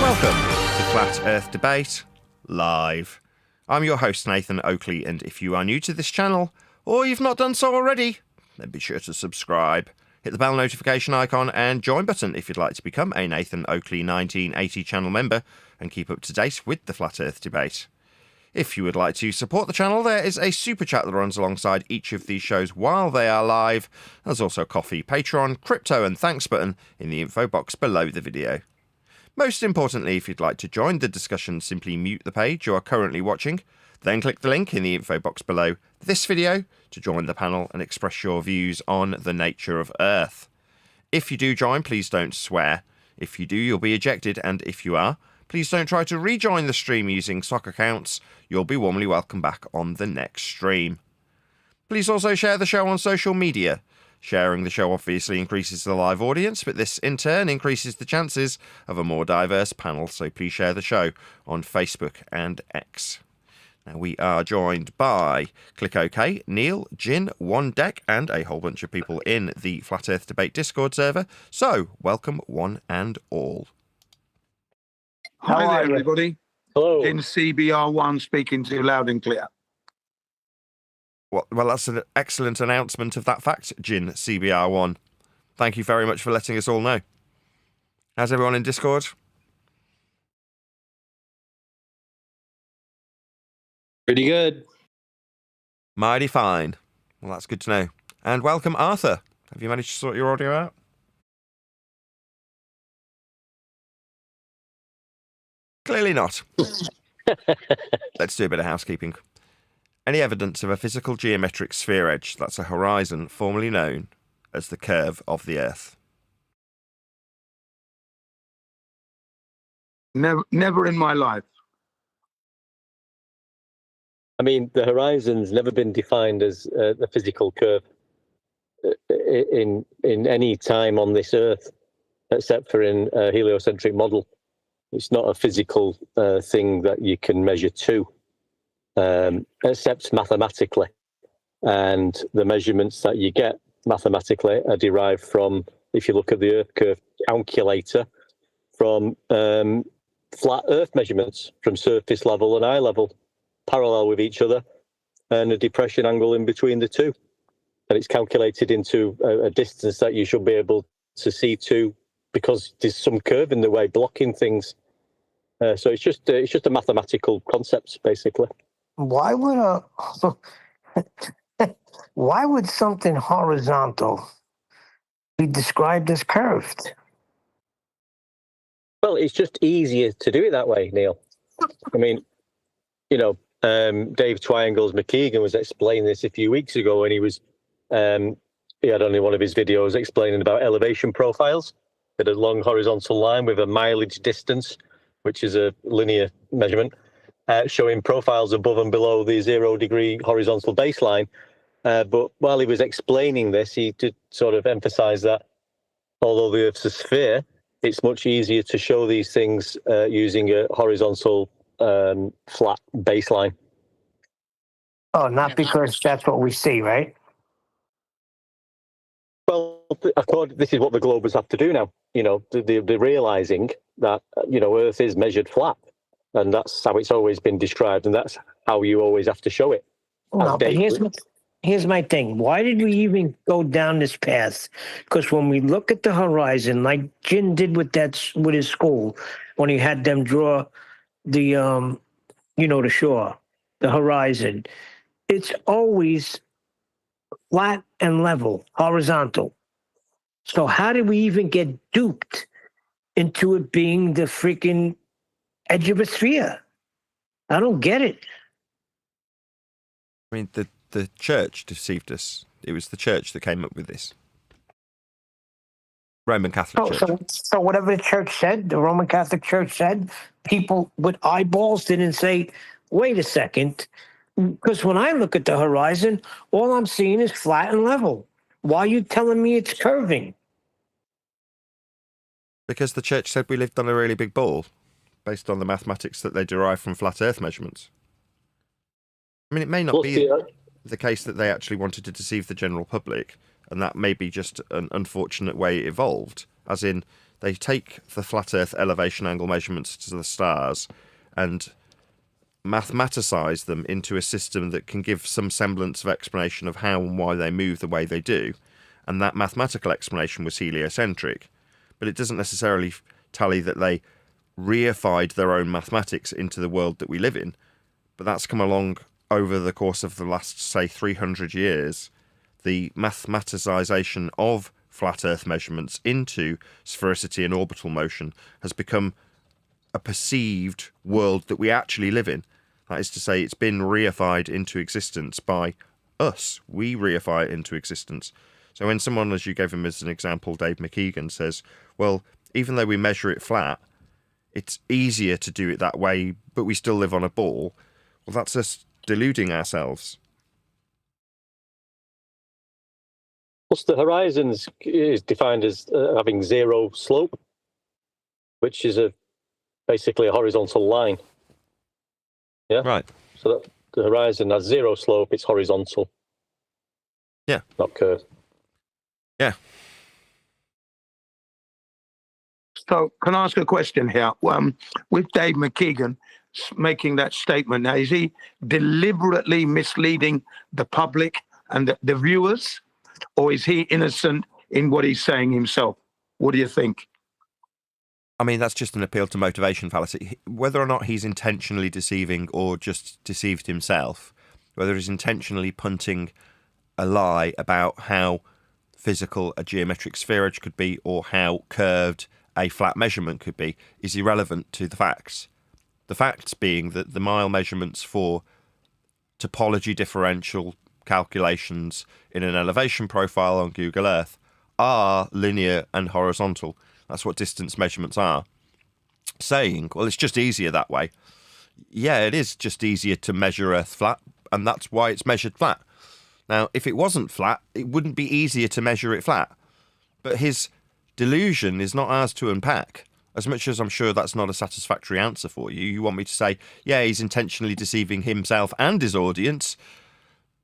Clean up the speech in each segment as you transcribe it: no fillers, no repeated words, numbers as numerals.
Welcome to Flat Earth Debate Live. I'm your host, Nathan Oakley, and if you are new to this channel, or you've not done so already, then be sure to subscribe. Hit the bell notification icon and join button if you'd like to become a Nathan Oakley 1980 channel member and keep up to date with the Flat Earth Debate. If you would like to support the channel, there is a super chat that runs alongside each of these shows while they are live. There's also a coffee, Patreon, crypto and thanks button in the info box below the video. Most importantly, if you'd like to join the discussion, simply mute the page you are currently watching, then click the link in the info box below this video to join the panel and express your views on the nature of Earth. If you do join, please don't swear. If you do, you'll be ejected, and if you are, please don't try to rejoin the stream using stock accounts. You'll be warmly welcome back on the next stream. Please also share the show on social media. Sharing the show obviously increases the live audience, but this in turn increases the chances of a more diverse panel, so please share the show on Facebook and X. Now we are joined by Click OK, Neil, Jin, One Deck, and a whole bunch of people in the Flat Earth Debate Discord server. So, welcome one and all. Hi there, everybody. Hello. Jin CBR1 speaking to you loud and clear. Well, that's an excellent announcement of that fact, Jin CBR1. Thank you very much for letting us all know. How's everyone in Discord? Pretty good. Mighty fine. Well, that's good to know. And welcome, Arthur. Have you managed to sort your audio out? Clearly not. Let's do a bit of housekeeping. Any evidence of a physical geometric sphere edge, that's a horizon formerly known as the curve of the Earth? Never in my life. I mean, the horizon's never been defined as a physical curve in any time on this Earth, except for in a heliocentric model. It's not a physical thing that you can measure to, except mathematically. And the measurements that you get mathematically are derived from, if you look at the Earth curve calculator, from flat Earth measurements from surface level and eye level, parallel with each other, and a depression angle in between the two. And it's calculated into a distance that you should be able to see to, because there's some curve in the way blocking things. So it's just a mathematical concept, basically. Why would something horizontal be described as curved? Well, it's just easier to do it that way, Neil. I mean, you know, Dave Twiangles McKeegan was explaining this a few weeks ago, and he had only one of his videos explaining about elevation profiles. At a long horizontal line with a mileage distance, which is a linear measurement, showing profiles above and below the 0 degree horizontal baseline. But while he was explaining this, he did sort of emphasize that although the Earth's a sphere, it's much easier to show these things using a horizontal flat baseline. Oh, not because that's what we see, right? Well, this is what the globers have to do now. You know, they're realizing that, you know, Earth is measured flat, and that's how it's always been described, and that's how you always have to show it. No, but here's my thing. Why did we even go down this path? Because when we look at the horizon, like Jin did with his school, when he had them draw the the shore, the horizon, it's always flat and level, horizontal. So how did we even get duped into it being the freaking edge of a sphere? I don't get it. I mean, the church deceived us. It was the church that came up with this. Roman Catholic Church. So whatever the church said, the Roman Catholic Church said, people with eyeballs didn't say, wait a second, because when I look at the horizon, all I'm seeing is flat and level. Why are you telling me it's curving? Because the church said we lived on a really big ball, based on the mathematics that they derive from flat Earth measurements. I mean, it may not be the case that they actually wanted to deceive the general public, and that may be just an unfortunate way it evolved, as in they take the flat Earth elevation angle measurements to the stars and mathematicize them into a system that can give some semblance of explanation of how and why they move the way they do. And that mathematical explanation was heliocentric. But it doesn't necessarily tally that they reified their own mathematics into the world that we live in. But that's come along over the course of the last, say, 300 years. The mathematicization of flat Earth measurements into sphericity and orbital motion has become a perceived world that we actually live in. That is to say, it's been reified into existence by us. We reify it into existence. So when someone, as you gave him as an example, Dave McKeegan, says, well, even though we measure it flat, it's easier to do it that way, but we still live on a ball. Well, that's us deluding ourselves. Plus, the horizons is defined as having zero slope, which is basically a horizontal line. Yeah. Right. So that the horizon has zero slope. It's horizontal. Yeah. Not curved. Yeah. So can I ask a question here? With Dave McKeegan making that statement, now is he deliberately misleading the public and the viewers, or is he innocent in what he's saying himself? What do you think? I mean, that's just an appeal to motivation fallacy. Whether or not he's intentionally deceiving or just deceived himself, whether he's intentionally punting a lie about how physical a geometric spherage could be or how curved a flat measurement could be, is irrelevant to the facts. The facts being that the mile measurements for topology differential calculations in an elevation profile on Google Earth are linear and horizontal. That's what distance measurements are. Saying, well, it's just easier that way. Yeah, it is just easier to measure Earth flat, and that's why it's measured flat. Now, if it wasn't flat, it wouldn't be easier to measure it flat. But his delusion is not ours to unpack. As much as I'm sure that's not a satisfactory answer for you, you want me to say, yeah, he's intentionally deceiving himself and his audience,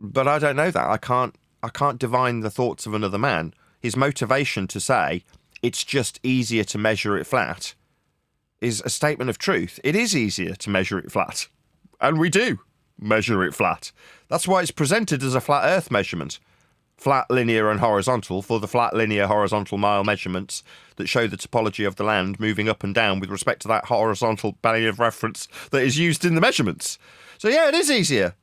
but I don't know that. I can't divine the thoughts of another man. His motivation to say it's just easier to measure it flat is a statement of truth. It is easier to measure it flat, and we do measure it flat. That's why it's presented as a flat Earth measurement. Flat, linear and horizontal for the flat, linear, horizontal mile measurements that show the topology of the land moving up and down with respect to that horizontal body of reference that is used in the measurements. So yeah, it is easier.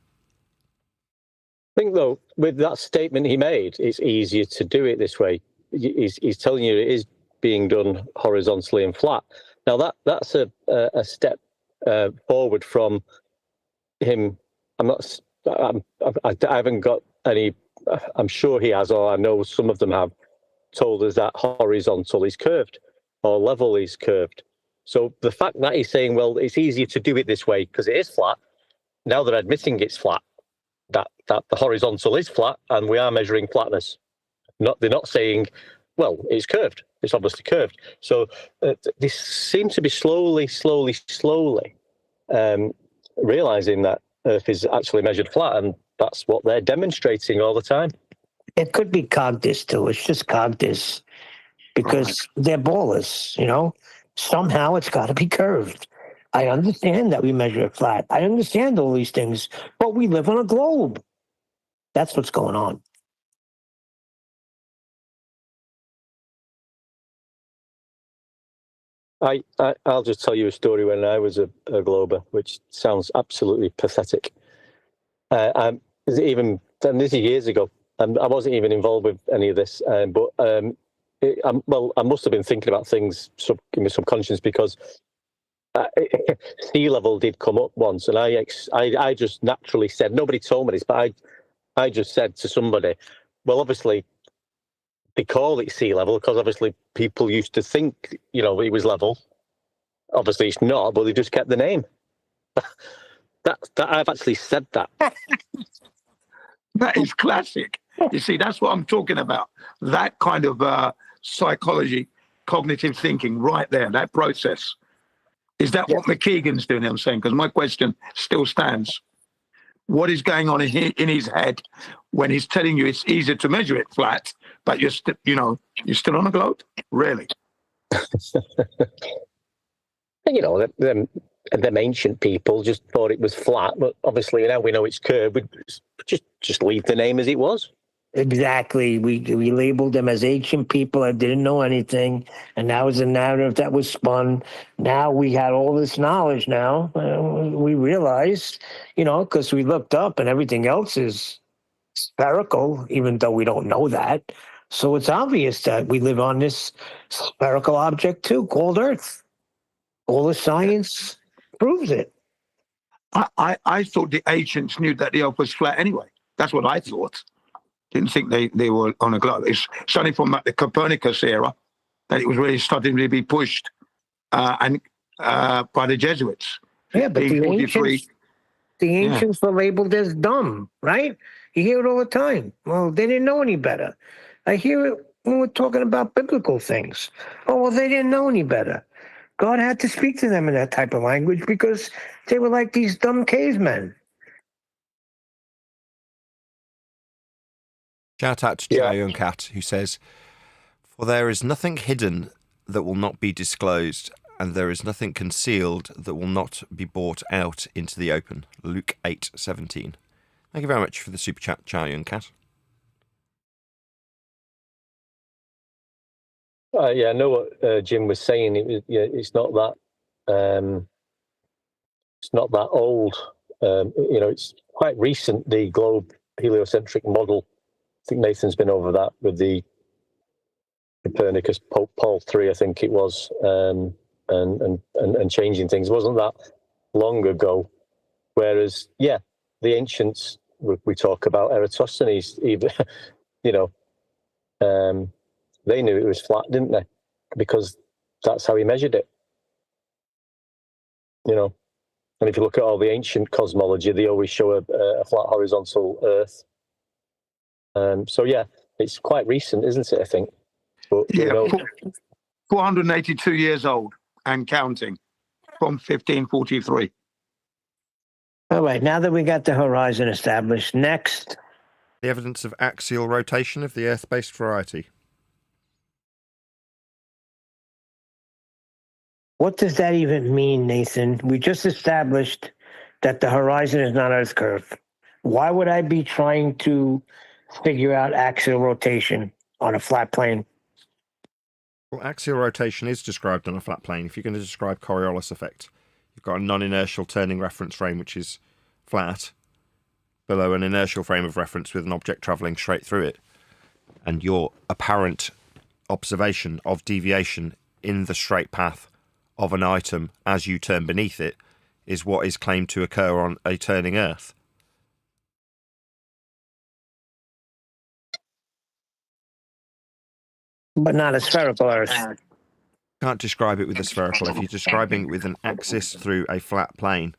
I think, though, with that statement he made, it's easier to do it this way. He's telling you it is being done horizontally and flat. Now, that's a step forward from him. I haven't got any. I'm sure he has, or I know some of them have told us that horizontal is curved or level is curved. So the fact that he's saying, well, it's easier to do it this way because it is flat. Now they're admitting it's flat, that the horizontal is flat and we are measuring flatness. They're not saying, well, it's curved. It's obviously curved. So this seems to be slowly realizing that Earth is actually measured flat, and that's what they're demonstrating all the time. It could be Cogdis, too. It's just Cogdis because they're ballers, you know? Somehow it's got to be curved. I understand that we measure it flat. I understand all these things, but we live on a globe. That's what's going on. I'll just tell you a story when I was a glober, which sounds absolutely pathetic. And this is years ago, and I wasn't even involved with any of this. But I must have been thinking about things in my subconscious because sea level did come up once, and I just naturally said, nobody told me this, but I just said to somebody, well, obviously they call it sea level because obviously people used to think, it was level. Obviously it's not, but they just kept the name. that I've actually said that. That is classic. You see, that's what I'm talking about. That kind of psychology, cognitive thinking right there, that process. Is that what McKeegan's doing, I'm saying? Because my question still stands. What is going on in his head when he's telling you it's easier to measure it flat, but you're still on a globe? Really? You know, them ancient people just thought it was flat, but obviously now we know it's curved. We just leave the name as it was. Exactly. We labeled them as ancient people that didn't know anything, and that was a narrative that was spun. Now we had all this knowledge. Now we realized, because we looked up and everything else is spherical, even though we don't know that. So it's obvious that we live on this spherical object too, called Earth. All the science proves it. I thought the ancients knew that the Earth was flat anyway. That's what I thought. Didn't think they were on a globe. It's certainly from the Copernicus era that it was really starting to be pushed by the Jesuits. Yeah, but the ancients were labeled as dumb, right? You hear it all the time. Well, they didn't know any better. I hear it when we're talking about biblical things. Oh, well, they didn't know any better. God had to speak to them in that type of language because they were like these dumb cavemen. Shout out to Chow Yun Cat, who says, "For there is nothing hidden that will not be disclosed, and there is nothing concealed that will not be brought out into the open." Luke 8:17. Thank you very much for the super chat, Chow Yun Cat. I know what Jim was saying. It's not that. It's not that old. It's quite recent. The globe heliocentric model. I think Nathan's been over that with the Copernicus Pope Paul III, I think it was, and changing things. It wasn't that long ago. Whereas, the ancients we talk about Eratosthenes, even, they knew it was flat, didn't they? Because that's how he measured it. And if you look at all the ancient cosmology, they always show a flat horizontal Earth. So it's quite recent, isn't it? I think. But, 482 years old and counting from 1543. All right, now that we got the horizon established, next. The evidence of axial rotation of the Earth-based variety. What does that even mean, Nathan? We just established that the horizon is not Earth curve. Why would I be trying to figure out axial rotation on a flat plane? Well, axial rotation is described on a flat plane. If you're going to describe Coriolis effect, you've got a non-inertial turning reference frame, which is flat, below an inertial frame of reference with an object travelling straight through it. And your apparent observation of deviation in the straight path of an item as you turn beneath it is what is claimed to occur on a turning Earth. But not a spherical Earth. Can't describe it with a spherical. If you're describing it with an axis through a flat plane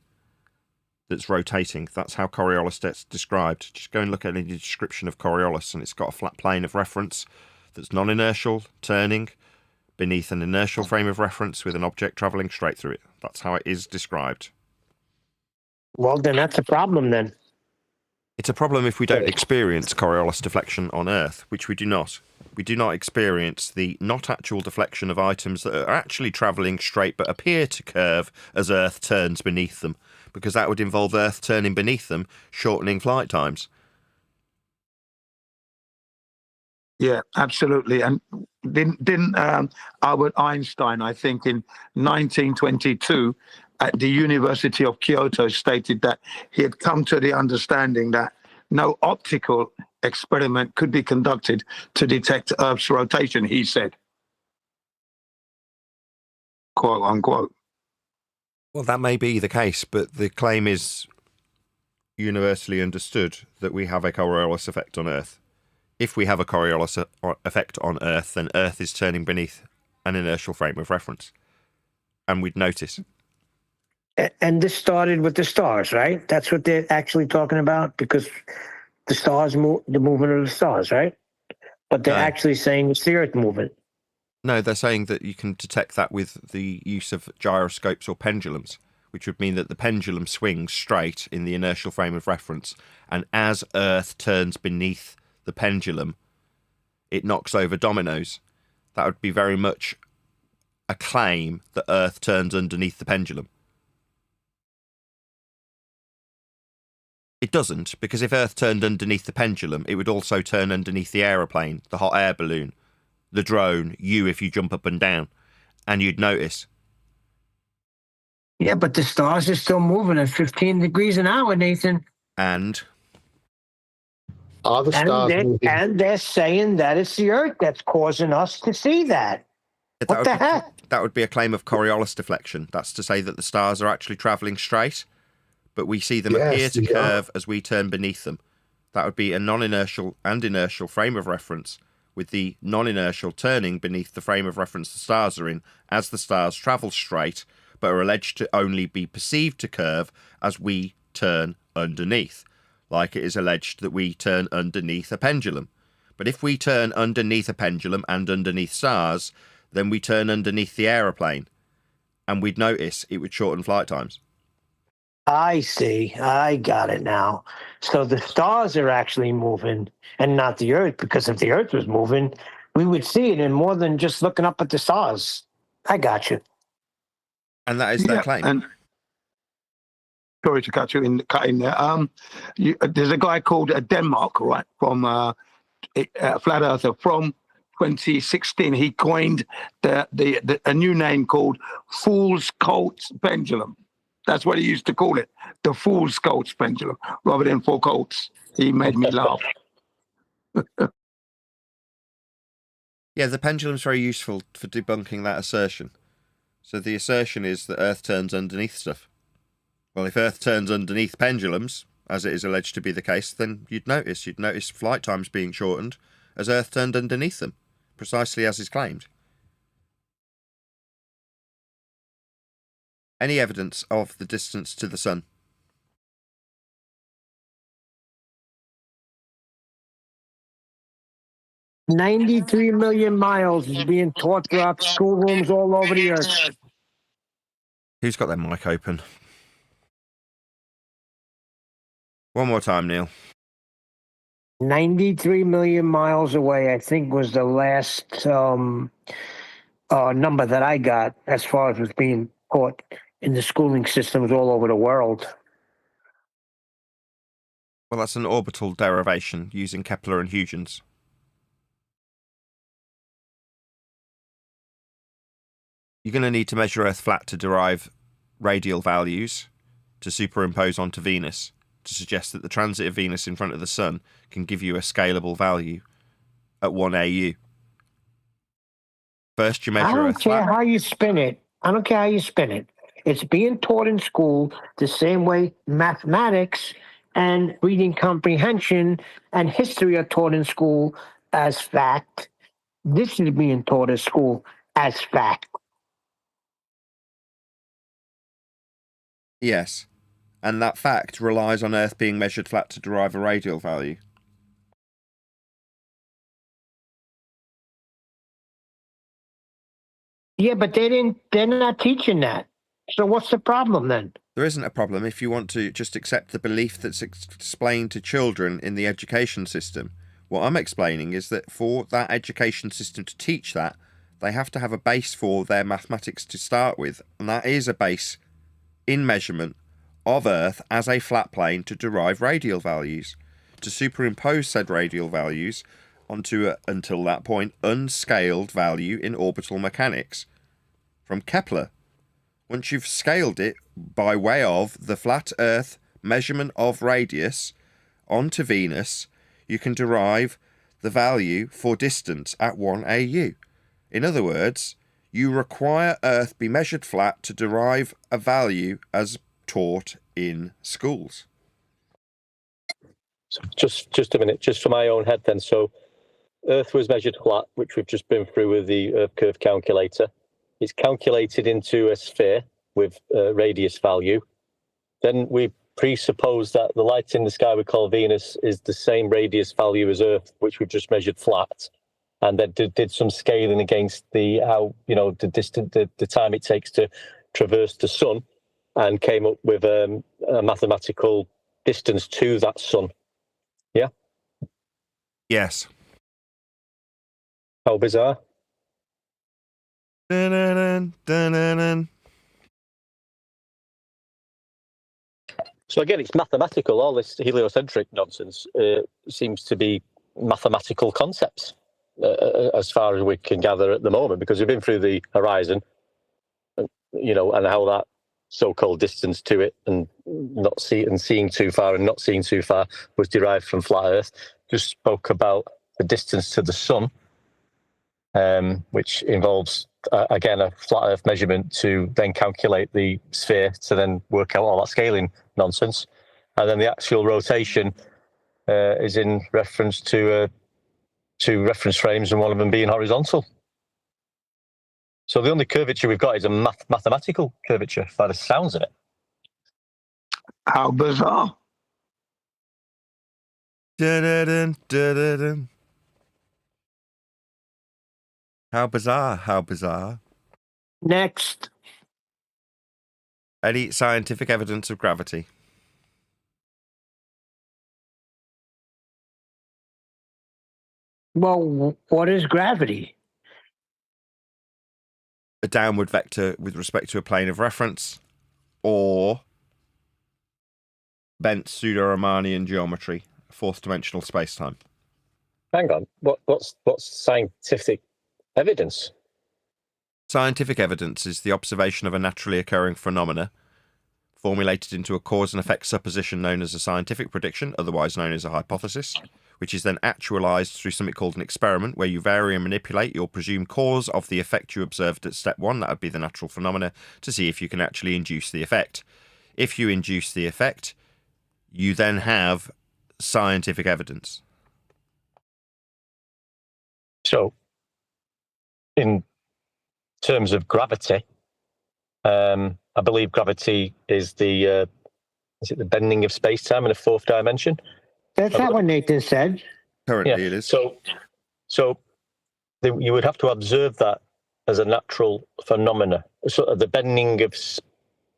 that's rotating, that's how Coriolis gets described. Just go and look at any description of Coriolis, and it's got a flat plane of reference that's non-inertial, turning beneath an inertial frame of reference with an object travelling straight through it. That's how it is described. Well, then that's a problem then. It's a problem if we don't experience Coriolis deflection on Earth, which we do not. We do not experience the not actual deflection of items that are actually travelling straight but appear to curve as Earth turns beneath them, because that would involve Earth turning beneath them, shortening flight times. Yeah, absolutely. And didn't Albert Einstein, I think, in 1922 at the University of Kyoto, stated that he had come to the understanding that no optical experiment could be conducted to detect Earth's rotation, he said. Quote unquote. Well, that may be the case, but the claim is universally understood that we have a Coriolis effect on Earth. If we have a Coriolis effect on Earth, then Earth is turning beneath an inertial frame of reference. And we'd notice. And this started with the stars, right? That's what they're actually talking about, because the stars move, the movement of the stars, right? But they're actually saying it's the Earth movement. No, they're saying that you can detect that with the use of gyroscopes or pendulums, which would mean that the pendulum swings straight in the inertial frame of reference, and as Earth turns beneath the pendulum, it knocks over dominoes. That would be very much a claim that Earth turns underneath the pendulum? It doesn't, because if Earth turned underneath the pendulum, it would also turn underneath the aeroplane, the hot air balloon, the drone, you if you jump up and down, and you'd notice. Yeah, but the stars are still moving at 15 degrees an hour, Nathan. And Are the stars moving? And they're saying that it's the Earth that's causing us to see that. What the heck? That would be a claim of Coriolis deflection. That's to say that the stars are actually travelling straight, but we see them appear to curve as we turn beneath them. That would be a non-inertial and inertial frame of reference, with the non-inertial turning beneath the frame of reference the stars are in as the stars travel straight, but are alleged to only be perceived to curve as we turn underneath, like it is alleged that we turn underneath a pendulum. But if we turn underneath a pendulum and underneath stars, then we turn underneath the aeroplane, and we'd notice it would shorten flight times. I see. I got it now. So the stars are actually moving and not the Earth, because if the Earth was moving, we would see it in more than just looking up at the stars. I got you. And that is their claim. And sorry to cut in there. There's a guy called Denmark, right, from Flat Earther from 2016. He coined a new name called Fool's Colts Pendulum. That's what he used to call it, the Fool's Colts Pendulum, rather than four colts. He made me laugh. Yeah, the pendulum's very useful for debunking that assertion. So the assertion is that Earth turns underneath stuff. Well, if Earth turns underneath pendulums, as it is alleged to be the case, then you'd notice flight times being shortened as Earth turned underneath them, precisely as is claimed. Any evidence of the distance to the sun? $93 million miles is being taught throughout schoolrooms all over the Earth. Who's got their mic open? One more time, Neil. 93 million miles away, I think, was the last number that I got as far as was being taught in the schooling systems all over the world. Well, that's an orbital derivation using Kepler and Huygens. You're going to need to measure Earth flat to derive radial values to superimpose onto Venus to suggest that the transit of Venus in front of the Sun can give you a scalable value at 1 AU. First, you measure Earth flat. I don't care how you spin it. I don't care how you spin it. It's being taught in school the same way mathematics and reading comprehension and history are taught in school as fact. This is being taught at school as fact. Yes, and that fact relies on Earth being measured flat to derive a radial value. Yeah, but they're not teaching that. So what's the problem then? There isn't a problem if you want to just accept the belief that's explained to children in the education system. What I'm explaining is that for that education system to teach that, they have to have a base for their mathematics to start with, and that is a base in measurement of Earth as a flat plane to derive radial values, to superimpose said radial values onto until that point, unscaled value in orbital mechanics from Kepler. Once you've scaled it by way of the flat Earth measurement of radius onto Venus, you can derive the value for distance at 1 AU. In other words, you require Earth be measured flat to derive a value as taught in schools. So just a minute, just for my own head then. So Earth was measured flat, which we've just been through with the Earth curve calculator. It's calculated into a sphere with a radius value. Then we presuppose that the light in the sky we call Venus is the same radius value as Earth, which we've just measured flat, and then did some scaling against the time it takes to traverse the sun, and came up with a mathematical distance to that sun. Yeah? Yes. How bizarre. Na, na, na, Dun-dun-dun, dun-dun-dun. So again, it's mathematical. All this heliocentric nonsense seems to be mathematical concepts, as far as we can gather at the moment, because we've been through the horizon, you know, and how that so-called distance to it and seeing too far and not seeing too far was derived from flat Earth. Just spoke about the distance to the sun, which involves again a flat Earth measurement to then calculate the sphere to then work out all that scaling nonsense, and then the actual rotation is in reference to two reference frames and one of them being horizontal. So the only curvature we've got is a mathematical curvature by the sounds of it. How bizarre. Dun-dun-dun, dun-dun-dun. How bizarre, how bizarre. Next. Any scientific evidence of gravity? Well, what is gravity? A downward vector with respect to a plane of reference, or bent pseudo-Riemannian geometry, fourth dimensional space-time. Hang on, what's scientific evidence? Scientific evidence is the observation of a naturally occurring phenomena, formulated into a cause and effect supposition known as a scientific prediction, otherwise known as a hypothesis, which is then actualized through something called an experiment, where you vary and manipulate your presumed cause of the effect you observed at step one, that would be the natural phenomena, to see if you can actually induce the effect. If you induce the effect, you then have scientific evidence. So, in terms of gravity, I believe gravity is the bending of space-time in a fourth dimension? That's not what Nathan said. Currently it is. So you would have to observe that as a natural phenomena. So the bending of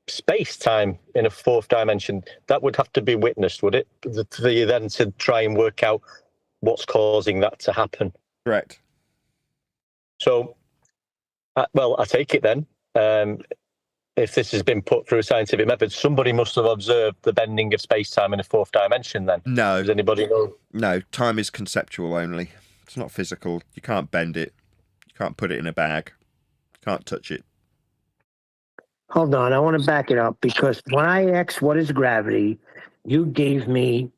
space-time in a fourth dimension, that would have to be witnessed, would it? For you then to try and work out what's causing that to happen. Correct. So, well, I take it then. If this has been put through a scientific method, somebody must have observed the bending of space-time in a fourth dimension then. No. Does anybody know? No, time is conceptual only. It's not physical. You can't bend it. You can't put it in a bag. You can't touch it. Hold on, I want to back it up, because when I asked what is gravity, you gave me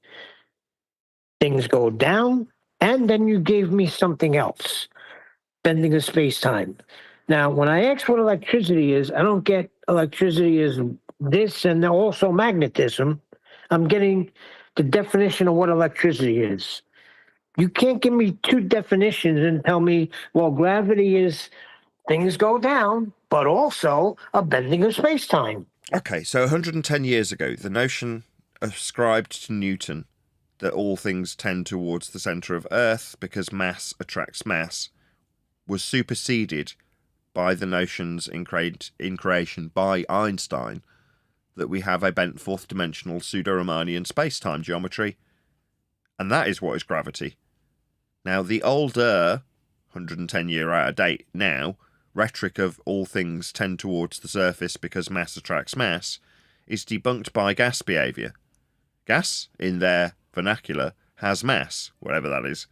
things go down, and then you gave me something else, bending of space-time. Now, when I ask what electricity is, I don't get electricity is this and also magnetism. I'm getting the definition of what electricity is. You can't give me two definitions and tell me, well, gravity is things go down, but also a bending of space-time. Okay, so 110 years ago, the notion ascribed to Newton that all things tend towards the centre of Earth because mass attracts mass was superseded by the notions in creation by Einstein that we have a bent fourth dimensional pseudo-Riemannian space-time geometry, and that is what is gravity. Now, the older, 110 year out of date now, rhetoric of all things tend towards the surface because mass attracts mass is debunked by gas behaviour. Gas, in their vernacular, has mass, whatever that is,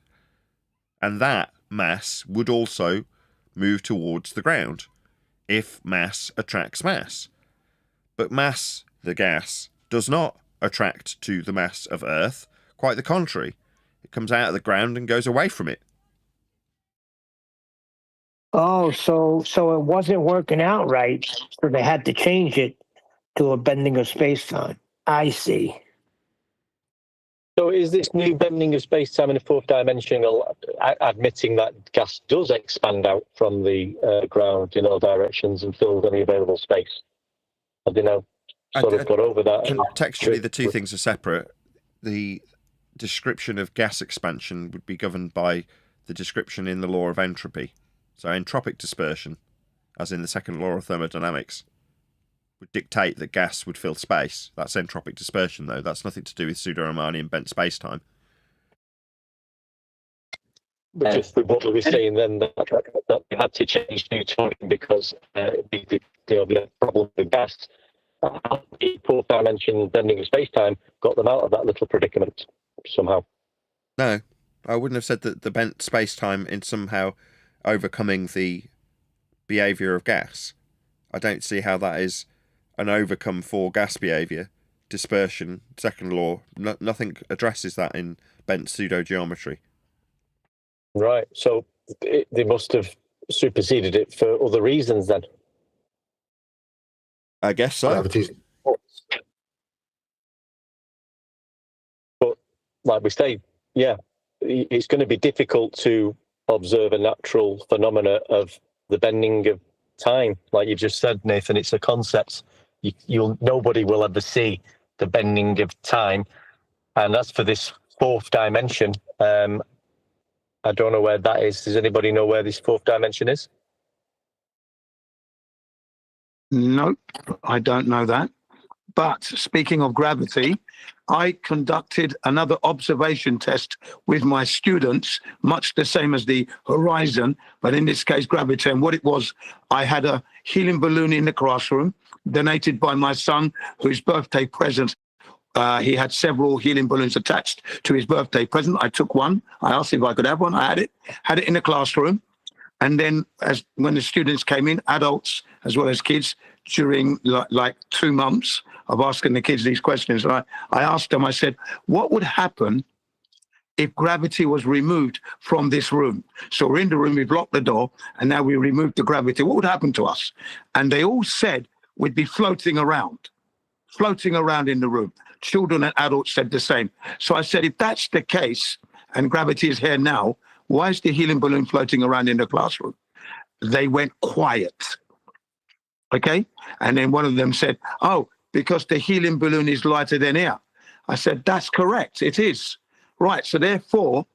and that mass would also move towards the ground if mass attracts mass. But mass, the gas, does not attract to the mass of Earth. Quite the contrary. It comes out of the ground and goes away from it. Oh, so it wasn't working out right, so they had to change it to a bending of space-time. I see. So is this new bending of space-time in a fourth dimension admitting that gas does expand out from the ground in all directions and fills any available space? I don't know. Sort of got over that. Contextually, the two things are separate. The description of gas expansion would be governed by the description in the law of entropy. So entropic dispersion, as in the second law of thermodynamics, would dictate that gas would fill space. That's entropic dispersion, though. That's nothing to do with pseudo-Riemannian bent space-time. But just with what we were saying then, that we had to change Newtonian because the problem with gas, the fourth dimension bending of space-time got them out of that little predicament somehow. No, I wouldn't have said that the bent space-time in somehow overcoming the behaviour of gas. I don't see how that is an overcome for gas behaviour. Dispersion, second law, nothing addresses that in bent pseudo-geometry. Right, so they must have superseded it for other reasons then. I guess so. Gravity's But like we say, yeah, it's going to be difficult to observe a natural phenomena of the bending of time. Like you just said, Nathan, it's a concept. Nobody will ever see the bending of time. And as for this fourth dimension, I don't know where that is. Does anybody know where this fourth dimension is? Nope, I don't know that. But speaking of gravity, I conducted another observation test with my students, much the same as the horizon, but in this case, gravity. And what it was, I had a helium balloon in the classroom, donated by my son, whose birthday present. He had several helium balloons attached to his birthday present. I took one. I asked if I could have one. I had it in the classroom. And then when the students came in, adults as well as kids, during like 2 months of asking the kids these questions, I asked them, I said, what would happen if gravity was removed from this room? So we're in the room, we've locked the door, and now we removed the gravity. What would happen to us? And they all said we'd be floating around in the room. Children and adults said the same. So I said, if that's the case, and gravity is here now, why is the helium balloon floating around in the classroom? They went quiet. Okay? And then one of them said, oh, because the helium balloon is lighter than air. I said, that's correct. It is. Right. So therefore,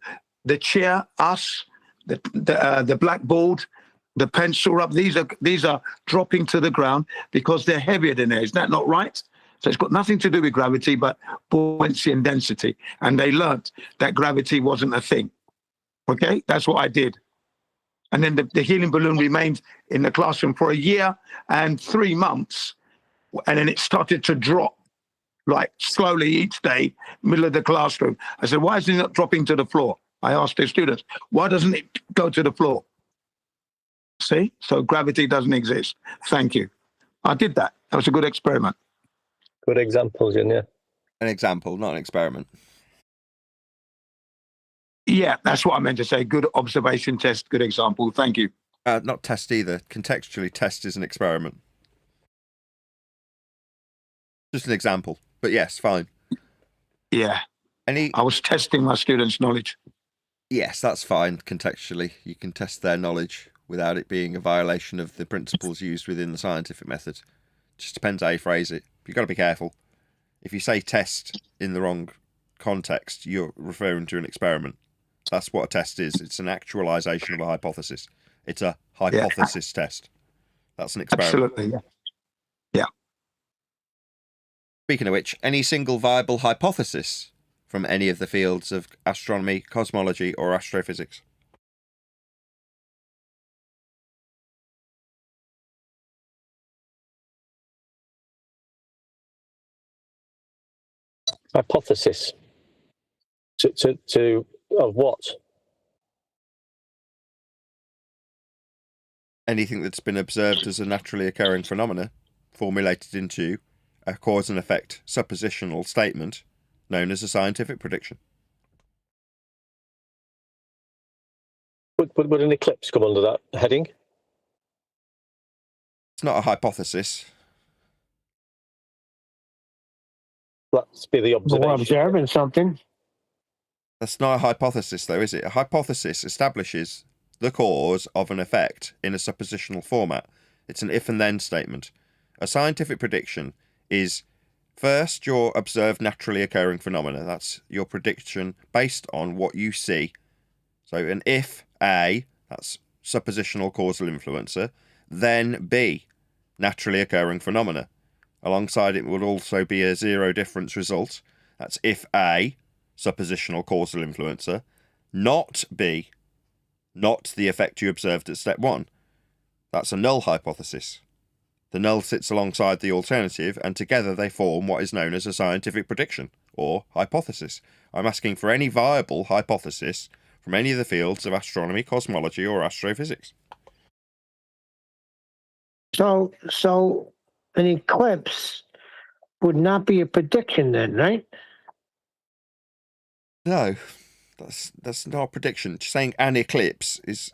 the chair, us, the blackboard, the pencil up, these are dropping to the ground because they're heavier than air. Is that not right? So it's got nothing to do with gravity, but buoyancy and density. And they learnt that gravity wasn't a thing. Okay? That's what I did. And then the helium balloon remained in the classroom for 1 year and 3 months. And then it started to drop, like slowly each day, middle of the classroom. I said, why is it not dropping to the floor? I asked the students, why doesn't it go to the floor? See? So gravity doesn't exist. Thank you. I did that. That was a good experiment. Good examples, yeah. An example, not an experiment. Yeah, that's what I meant to say. Good observation test, good example. Thank you. Not test either. Contextually, test is an experiment. Just an example. But yes, fine. Yeah. I was testing my students' knowledge. Yes, that's fine. Contextually, you can test their knowledge without it being a violation of the principles used within the scientific method. Just depends how you phrase it. You've got to be careful. If you say test in the wrong context, you're referring to an experiment. That's what a test is. It's an actualization of a hypothesis. It's a hypothesis test. That's an experiment. Absolutely, yeah. Speaking of which, any single viable hypothesis from any of the fields of astronomy, cosmology, or astrophysics? Hypothesis. Of what? Anything that's been observed as a naturally occurring phenomena, formulated into a cause and effect suppositional statement, known as a scientific prediction. Would an eclipse come under that heading? It's not a hypothesis. Let's be the observation. We're observing something. That's not a hypothesis, though, is it? A hypothesis establishes the cause of an effect in a suppositional format. It's an if and then statement. A scientific prediction is first your observed naturally occurring phenomena. That's your prediction based on what you see. So an if A, that's suppositional causal influencer, then B, naturally occurring phenomena. Alongside it would also be a zero difference result. That's if A, suppositional causal influencer, not B, not the effect you observed at step 1. That's a null hypothesis. The null sits alongside the alternative, and together they form what is known as a scientific prediction, or hypothesis. I'm asking for any viable hypothesis from any of the fields of astronomy, cosmology, or astrophysics. So an eclipse would not be a prediction then, right? No, that's not a prediction. Saying an eclipse is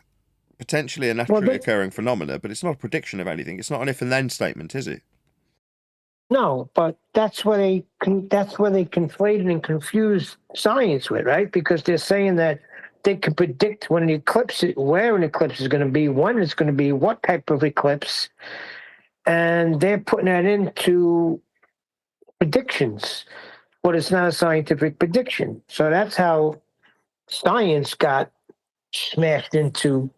potentially a naturally occurring phenomena, but it's not a prediction of anything. It's not an if and then statement, is it? No, but that's where they conflated and confused science with, right? Because they're saying that they can predict when where an eclipse is going to be, when it's going to be, what type of eclipse, and they're putting that into predictions. But it's not a scientific prediction. So that's how science got smashed into,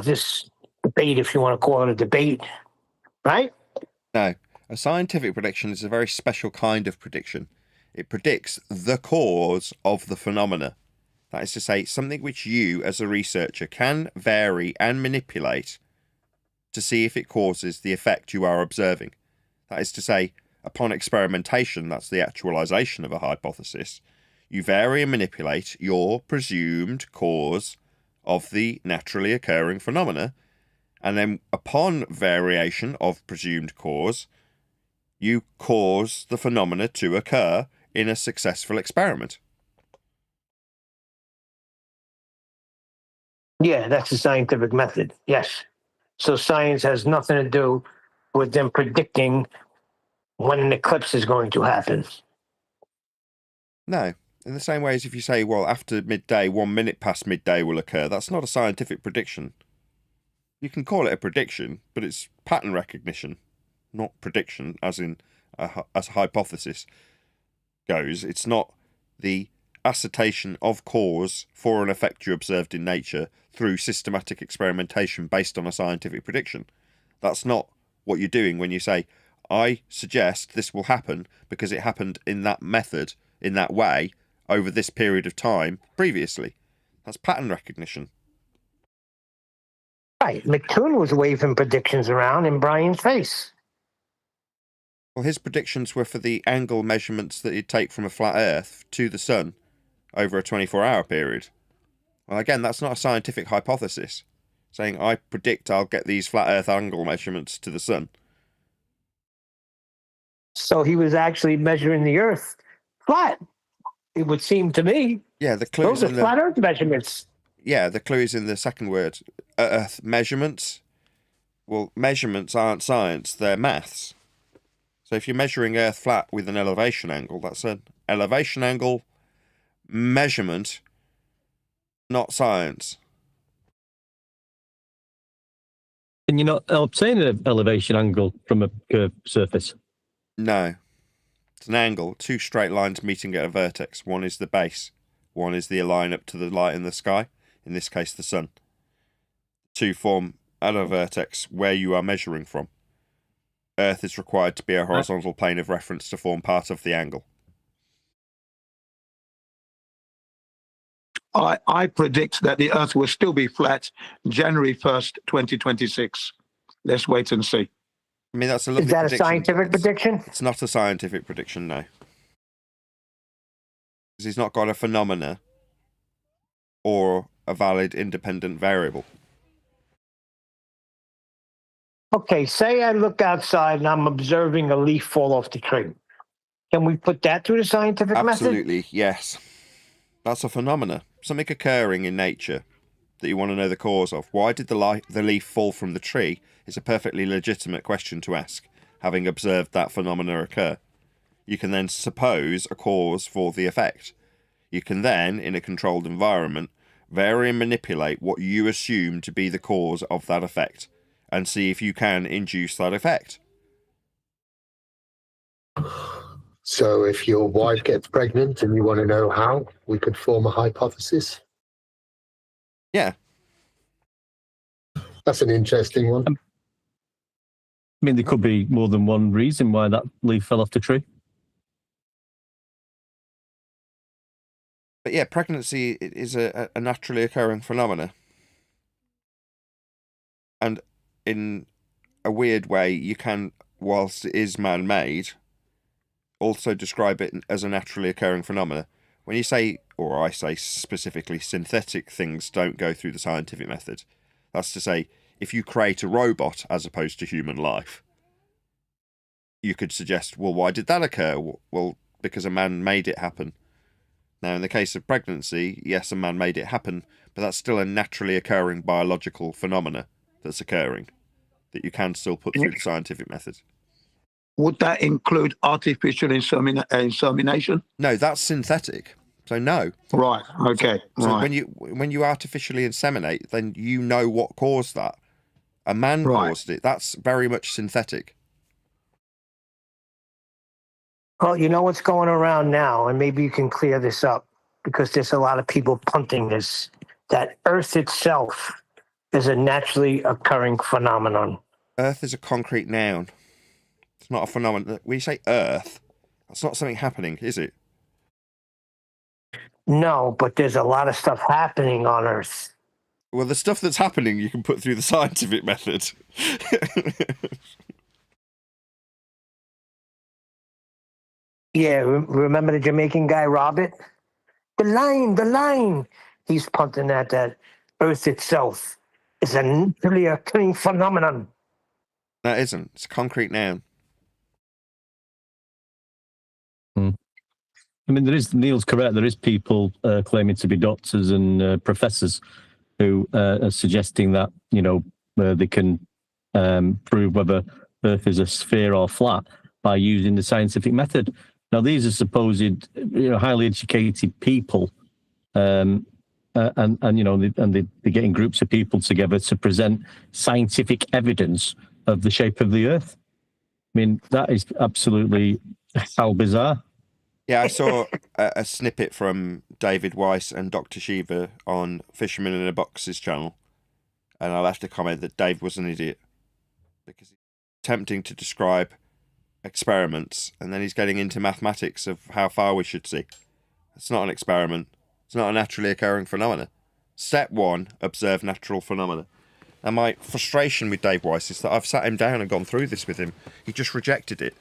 this debate, if you want to call it a debate, right? No, a scientific prediction is a very special kind of prediction. It predicts the cause of the phenomena. That is to say, something which you, as a researcher, can vary and manipulate to see if it causes the effect you are observing. That is to say, upon experimentation, that's the actualization of a hypothesis, you vary and manipulate your presumed cause of the naturally occurring phenomena, and then upon variation of presumed cause, you cause the phenomena to occur in a successful experiment. Yeah, that's the scientific method. Yes. So science has nothing to do with them predicting when an eclipse is going to happen. No. In the same way as if you say, well, after midday, 1 minute past midday will occur, that's not a scientific prediction. You can call it a prediction, but it's pattern recognition, not prediction, as in as a hypothesis goes. It's not the assertion of cause for an effect you observed in nature through systematic experimentation based on a scientific prediction. That's not what you're doing when you say, I suggest this will happen because it happened in that method, in that way, over this period of time previously. That's pattern recognition. Right. McToon was waving predictions around in Brian's face. Well, his predictions were for the angle measurements that he'd take from a flat Earth to the sun over a 24-hour period. Well, again, that's not a scientific hypothesis, saying I predict I'll get these flat Earth angle measurements to the sun. So he was actually measuring the Earth flat, it would seem to me. Yeah, the clue Those are flat Earth measurements. Yeah, the clue is in the second word. Earth measurements. Well, measurements aren't science, they're maths. So if you're measuring Earth flat with an elevation angle, that's an elevation angle measurement, not science. Can you not obtain an elevation angle from a curved surface? No. It's an angle, two straight lines meeting at a vertex. One is the base, one is the line up to the light in the sky, in this case the sun. Two form at a vertex where you are measuring from. Earth is required to be a horizontal plane of reference to form part of the angle. I predict that the Earth will still be flat January 1st, 2026. Let's wait and see. I mean, that's a lovely Is that prediction. a scientific prediction? It's not a scientific prediction, no. Because he's not got a phenomena or a valid independent variable. Okay, say I look outside and I'm observing a leaf fall off the tree. Can we put that through the scientific method? Absolutely, yes. That's a phenomena. Something occurring in nature that you want to know the cause of. Why did the leaf fall from the tree is a perfectly legitimate question to ask, having observed that phenomena occur. You can then suppose a cause for the effect. You can then, in a controlled environment, vary and manipulate what you assume to be the cause of that effect, and see if you can induce that effect. So if your wife gets pregnant and you want to know how, we could form a hypothesis. Yeah. That's an interesting one. I mean, there could be more than one reason why that leaf fell off the tree. But yeah, pregnancy is a naturally occurring phenomena. And in a weird way, you can, whilst it is man-made, also describe it as a naturally occurring phenomena. When you say, or I say specifically, synthetic things don't go through the scientific method, that's to say, if you create a robot as opposed to human life, you could suggest, well, why did that occur? Well, because a man made it happen. Now, in the case of pregnancy, yes, a man made it happen, but that's still a naturally occurring biological phenomena that's occurring, that you can still put through the scientific method. Would that include artificial insemination? No, that's synthetic. So no. Right. Okay. So right. when you artificially inseminate, then you know what caused that. A man caused it. That's very much synthetic. Well, you know what's going around now, and maybe you can clear this up because there's a lot of people punting this, that Earth itself is a naturally occurring phenomenon. Earth is a concrete noun. It's not a phenomenon. When you say Earth, that's not something happening, is it? No, but there's a lot of stuff happening on Earth. Well, the stuff that's happening you can put through the scientific method. Yeah, remember the Jamaican guy, Robert? The line. He's punting at that Earth itself is a naturally occurring phenomenon. No, it isn't. It's a concrete noun. I mean, Neil's correct. There is people claiming to be doctors and professors who are suggesting that, they can prove whether Earth is a sphere or flat by using the scientific method. Now, these are supposed, highly educated people, and they're getting groups of people together to present scientific evidence of the shape of the Earth. I mean, that is absolutely how bizarre. Yeah, I saw a snippet from David Weiss and Dr. Shiva on Fisherman in a Box's channel, and I left a comment that Dave was an idiot because he's attempting to describe experiments, and then he's getting into mathematics of how far we should see. It's not an experiment. It's not a naturally occurring phenomena. Step 1, observe natural phenomena. And my frustration with Dave Weiss is that I've sat him down and gone through this with him. He just rejected it.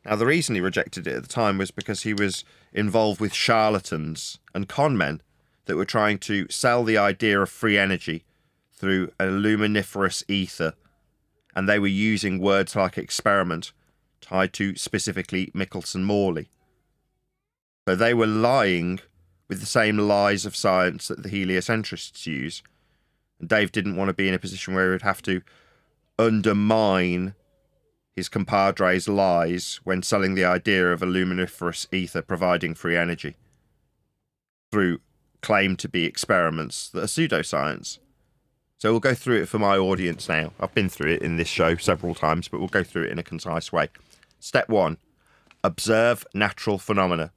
Now, the reason he rejected it at the time was because he was involved with charlatans and con men that were trying to sell the idea of free energy through a luminiferous ether. And they were using words like experiment tied to specifically Michelson-Morley. So they were lying with the same lies of science that the heliocentrists use. And Dave didn't want to be in a position where he would have to undermine his compadres' lies when selling the idea of a luminiferous ether providing free energy through claim to be experiments that are pseudoscience. So we'll go through it for my audience now. I've been through it in this show several times, but we'll go through it in a concise way. Step 1, observe natural phenomena.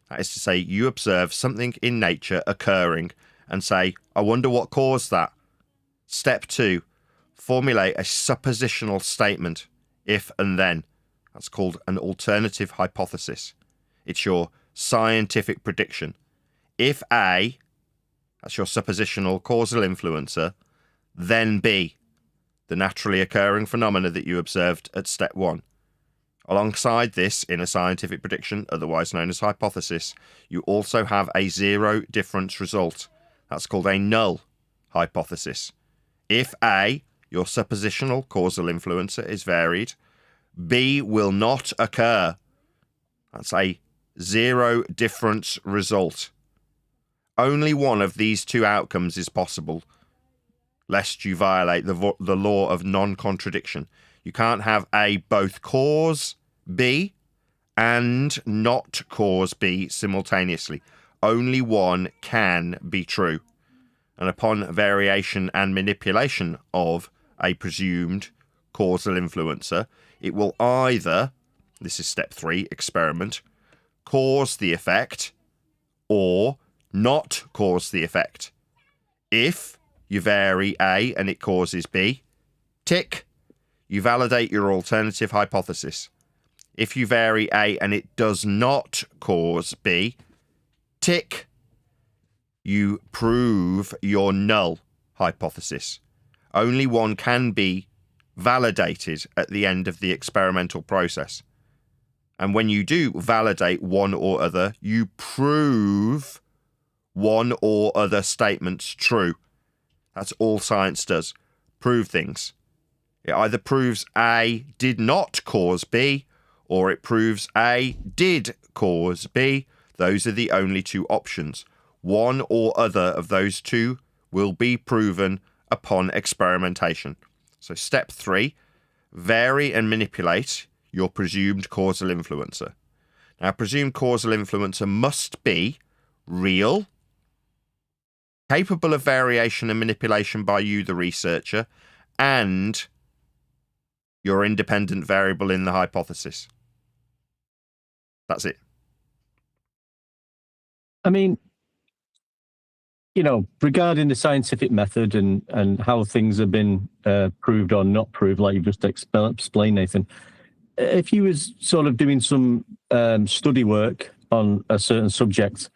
That is to say, you observe something in nature occurring and say, I wonder what caused that. Step 2, formulate a suppositional statement, if and then. That's called an alternative hypothesis. It's your scientific prediction. If A, that's your suppositional causal influencer, then B, the naturally occurring phenomena that you observed at step 1. Alongside this, in a scientific prediction, otherwise known as hypothesis, you also have a zero difference result. That's called a null hypothesis. If A, your suppositional causal influencer, is varied, B will not occur. That's a zero difference result. Only one of these two outcomes is possible, lest you violate the law of non-contradiction. You can't have A both cause B and not cause B simultaneously. Only one can be true. And upon variation and manipulation of a presumed causal influencer, it will either, this is step 3, experiment, cause the effect or not cause the effect. If you vary A and it causes B, tick, you validate your alternative hypothesis. If you vary A and it does not cause B, tick, you prove your null hypothesis. Only one can be validated at the end of the experimental process. And when you do validate one or other, you prove one or other statements true. That's all science does. Prove things. It either proves A did not cause B, or it proves A did cause B. Those are the only two options. One or other of those two will be proven upon experimentation. So step 3, vary and manipulate your presumed causal influencer. Now, presumed causal influencer must be real, capable of variation and manipulation by you, the researcher, and your independent variable in the hypothesis. That's it. I mean, regarding the scientific method and how things have been proved or not proved, like you just explained, Nathan, if you was sort of doing some study work on a certain subject,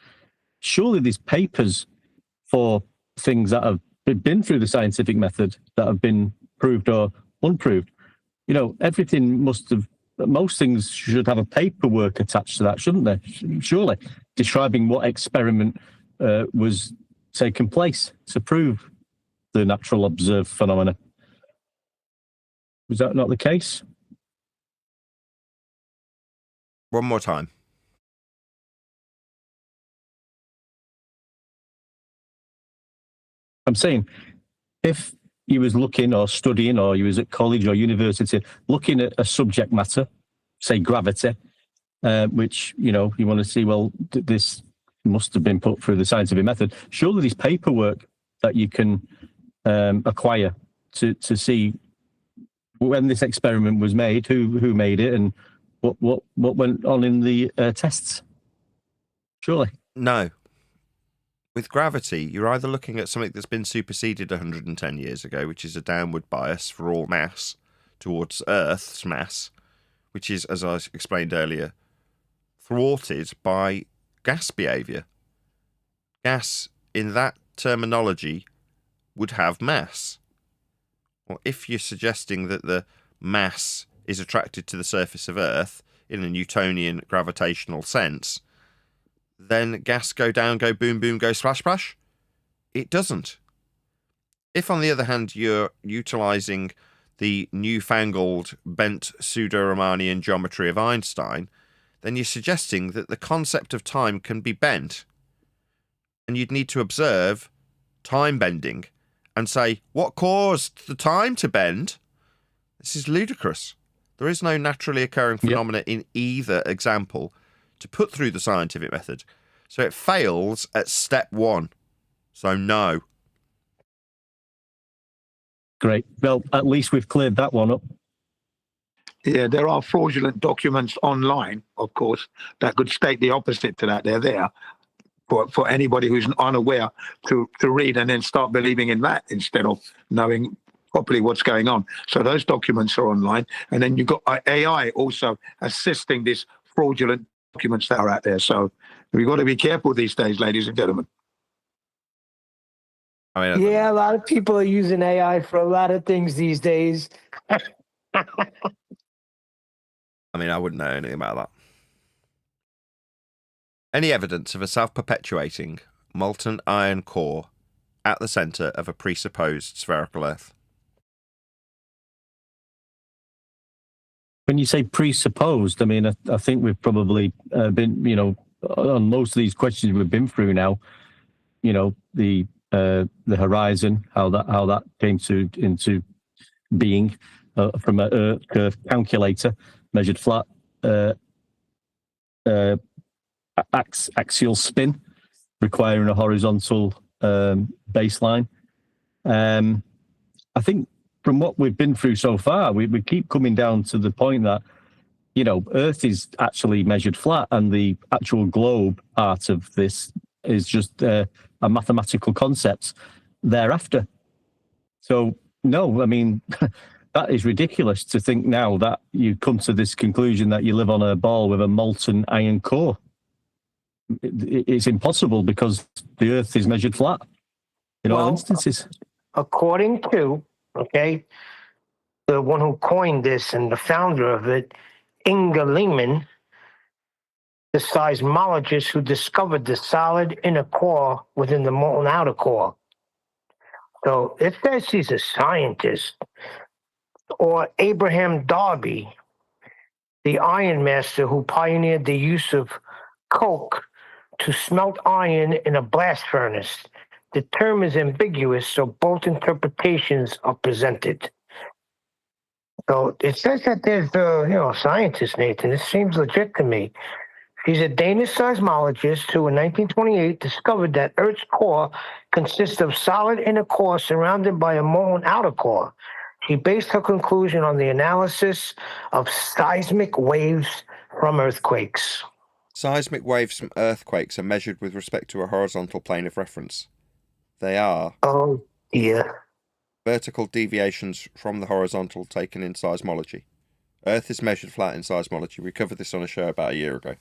surely there's papers for things that have been through the scientific method that have been proved or unproved. Everything most things should have a paperwork attached to that, shouldn't they? Surely, describing what experiment was taking place to prove the natural observed phenomena. Was that not the case? One more time. I'm saying, if you was looking or studying, or you was at college or university looking at a subject matter, say gravity, which, you want to see, well, this must have been put through the scientific method. Surely there's paperwork that you can acquire to see when this experiment was made, who made it, and what went on in the tests. Surely. No. With gravity, you're either looking at something that's been superseded 110 years ago, which is a downward bias for all mass towards Earth's mass, which is, as I explained earlier, thwarted by gas behaviour. Gas, in that terminology, would have mass. Well, if you're suggesting that the mass is attracted to the surface of Earth in a Newtonian gravitational sense, then gas go down, go boom, boom, go splash, splash? It doesn't. If, on the other hand, you're utilising the newfangled bent pseudo-Riemannian geometry of Einstein, then you're suggesting that the concept of time can be bent. And you'd need to observe time bending and say, what caused the time to bend? This is ludicrous. There is no naturally occurring phenomena in either example to put through the scientific method. So it fails at step 1. So no. Great. Well, at least we've cleared that one up. Yeah, there are fraudulent documents online, of course, that could state the opposite to that. They're there for anybody who's unaware to read and then start believing in that instead of knowing properly what's going on. So those documents are online. And then you've got AI also assisting these fraudulent documents that are out there. So we've got to be careful these days, ladies and gentlemen. I mean, Yeah, a lot of people are using AI for a lot of things these days. I wouldn't know anything about that. Any evidence of a self-perpetuating molten iron core at the centre of a presupposed spherical Earth? When you say presupposed, I think we've probably been, on most of these questions we've been through now, the horizon, how that came into being from an Earth curve calculator, measured flat, axial spin, requiring a horizontal baseline. I think from what we've been through so far, we keep coming down to the point that, Earth is actually measured flat, and the actual globe part of this is just a mathematical concept thereafter. So, no, that is ridiculous to think now that you come to this conclusion that you live on a ball with a molten iron core. it's impossible because the Earth is measured flat in all instances. According to, the one who coined this and the founder of it, Inga Lehman, the seismologist who discovered the solid inner core within the molten outer core. So it says he's a scientist. Or Abraham Darby, the iron master who pioneered the use of coke to smelt iron in a blast furnace. The term is ambiguous, so both interpretations are presented. So it says that there's, scientists, Nathan. This seems legit to me. He's a Danish seismologist who in 1928 discovered that Earth's core consists of solid inner core surrounded by a molten outer core. She based her conclusion on the analysis of seismic waves from earthquakes. Seismic waves from earthquakes are measured with respect to a horizontal plane of reference. They are vertical deviations from the horizontal taken in seismology. Earth is measured flat in seismology. We covered this on a show about a year ago.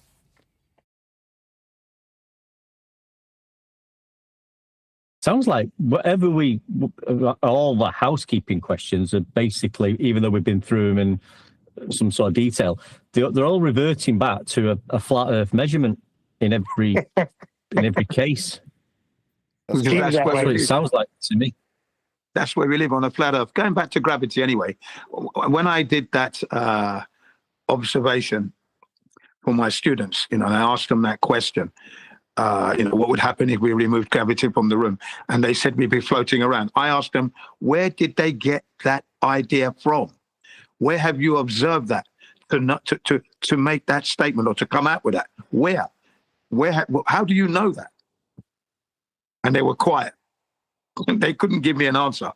Sounds like whatever all the housekeeping questions are basically, even though we've been through them in some sort of detail, they're all reverting back to a flat Earth measurement in every case. That's what it sounds like to me. That's where we live, on a flat Earth. Going back to gravity anyway, when I did that observation for my students, and I asked them that question, what would happen if we removed gravity from the room? And they said we'd be floating around. I asked them, where did they get that idea from? Where have you observed that to make that statement or to come out with that? Where? How do you know that? And they were quiet. They couldn't give me an answer,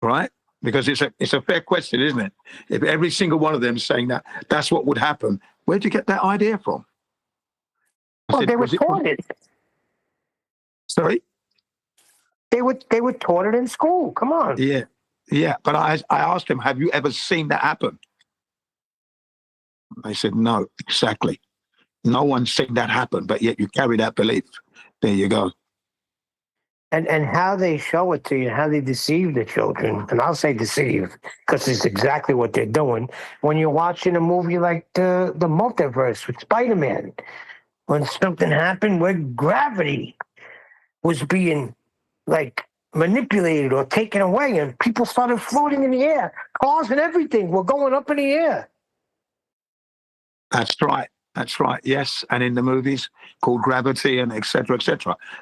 right? Because it's a fair question, isn't it? If every single one of them is saying that, that's what would happen. Where'd you get that idea from? Well, they were taught it. Sorry? They were taught it in school. Come on. Yeah. But I asked them, have you ever seen that happen? They said, no, exactly. No one's seen that happen, but yet you carry that belief. There you go. And how they show it to you, how they deceive the children, and I'll say deceive because it's exactly what they're doing. When you're watching a movie like the Multiverse with Spider-Man, when something happened where gravity was being manipulated or taken away and people started floating in the air, cars and everything were going up in the air. That's right. Yes. And in the movies called Gravity and et cetera,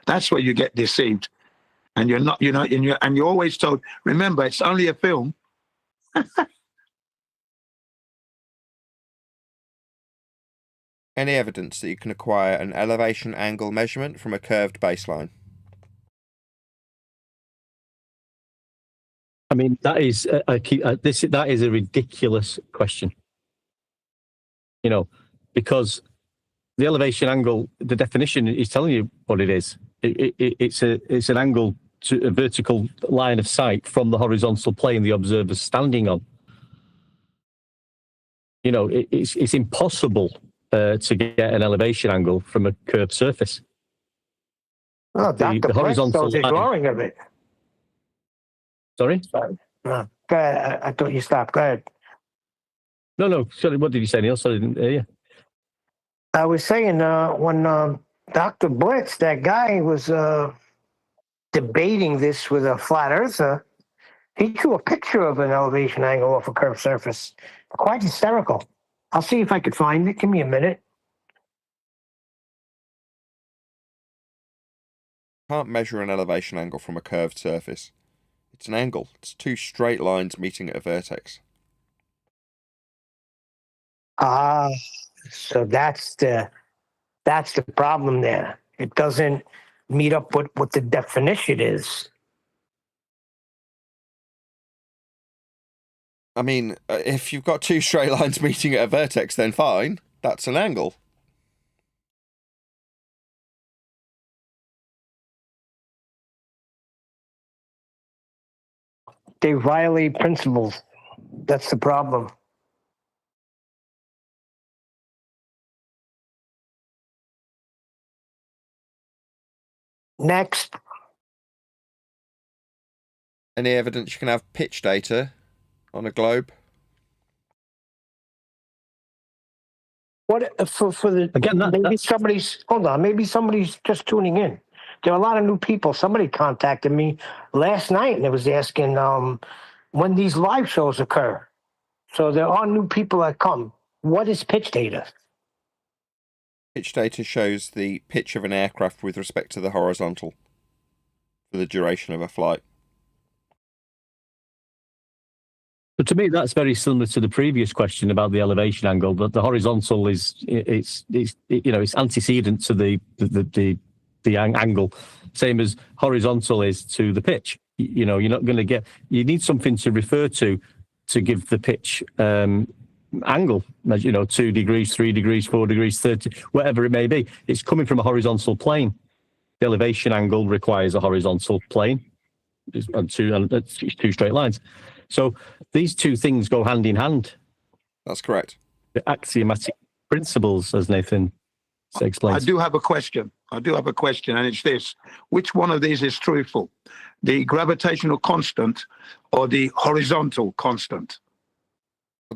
that's where you get deceived. And you're not, and you're always told, remember, it's only a film. Any evidence that you can acquire an elevation angle measurement from a curved baseline? I mean, that is that is a ridiculous question. Because the elevation angle, the definition is telling you what it is. It's an angle to a vertical line of sight from the horizontal plane the observer's standing on. It's impossible to get an elevation angle from a curved surface. Oh, Dr. Horizontal line. Drawing of it. Sorry? No, go ahead. I thought you stopped. Go ahead. No. Sorry, what did you say, Neil? Sorry, I didn't hear you. I was saying when Dr. Blitz, that guy, was debating this with a flat earther, he drew a picture of an elevation angle off a curved surface. Quite hysterical. I'll see if I could find it. Give me a minute. Can't measure an elevation angle from a curved surface. It's an angle. It's two straight lines meeting at a vertex. So that's the problem there. It doesn't meet up with what the definition is. I mean, if you've got two straight lines meeting at a vertex, then fine. That's an angle. They violate principles. That's the problem. Next. Any evidence you can have pitch data on a globe? What for the Again, maybe somebody's just tuning in. There are a lot of new people. Somebody contacted me last night and it was asking when these live shows occur. So there are new people that come. What is pitch data? Pitch data shows the pitch of an aircraft with respect to the horizontal for the duration of a flight. But to me, that's very similar to the previous question about the elevation angle. But the horizontal is it's antecedent to the angle, same as horizontal is to the pitch. You're not going to get. You need something to refer to give the pitch angle. 2 degrees, 3 degrees, 4 degrees, 30, whatever it may be. It's coming from a horizontal plane. The elevation angle requires a horizontal plane and two straight lines. So these two things go hand in hand. That's correct. The axiomatic principles, as Nathan explains. I do have a question, and it's this. Which one of these is truthful? The gravitational constant or the horizontal constant?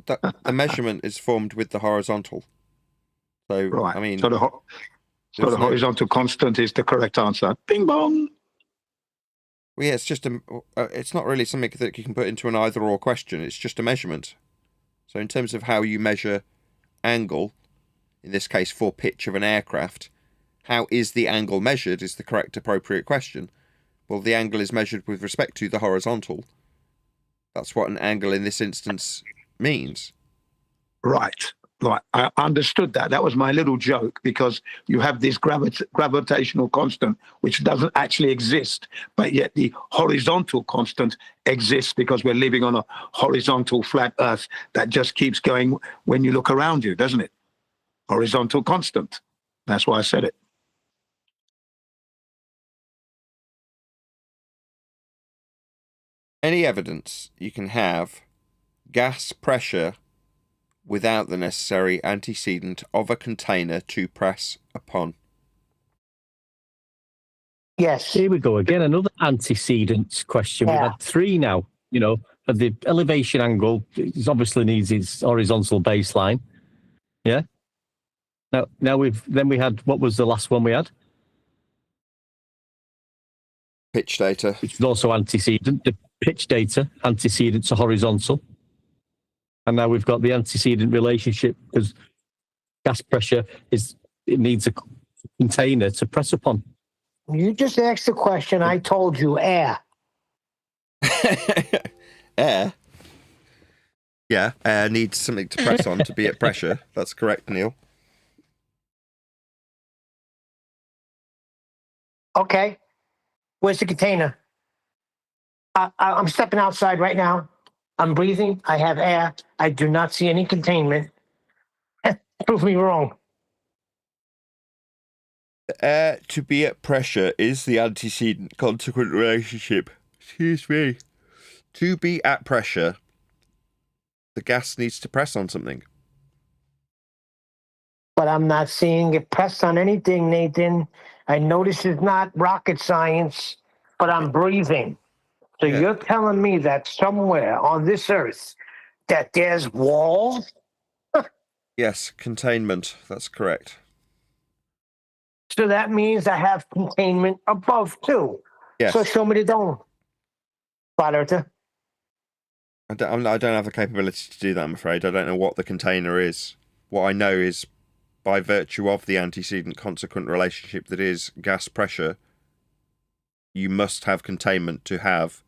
The measurement is formed with the horizontal. So, Right. I mean... So the horizontal constant is the correct answer. Bing bong! Well, yeah, it's just it's not really something that you can put into an either-or question. It's just a measurement. So in terms of how you measure angle, in this case for pitch of an aircraft, how is the angle measured is the correct appropriate question. Well, the angle is measured with respect to the horizontal. That's what an angle in this instance means. Right. I understood that. That was my little joke, because you have this gravitational constant which doesn't actually exist, but yet the horizontal constant exists because we're living on a horizontal flat Earth that just keeps going when you look around you, doesn't it? Horizontal constant. That's why I said it. Any evidence you can have gas pressure without the necessary antecedent of a container to press upon? Yes. Here we go again. Another antecedent question. Yeah. We've had 3 now. At the elevation angle, it obviously needs its horizontal baseline. Yeah. Now we had, what was the last one we had? Pitch data. Which is also antecedent. The pitch data, antecedent to horizontal. And now we've got the antecedent relationship, because gas pressure it needs a container to press upon. You just asked the question. I told you air. Air? Yeah, air needs something to press on to be at pressure. That's correct, Neil. Okay. Where's the container? I'm stepping outside right now. I'm breathing. I have air. I do not see any containment. Prove me wrong. Air to be at pressure is the antecedent consequent relationship. Excuse me. To be at pressure, the gas needs to press on something. But I'm not seeing it press on anything, Nathan. I notice it's not rocket science, but I'm breathing. So Yeah. You're telling me that somewhere on this earth that there's walls? Yes, containment. That's correct. So that means I have containment above too. Yes. So show me the dome. Flat earther. I don't have the capability to do that, I'm afraid. I don't know what the container is. What I know is, by virtue of the antecedent consequent relationship that is gas pressure, you must have containment to have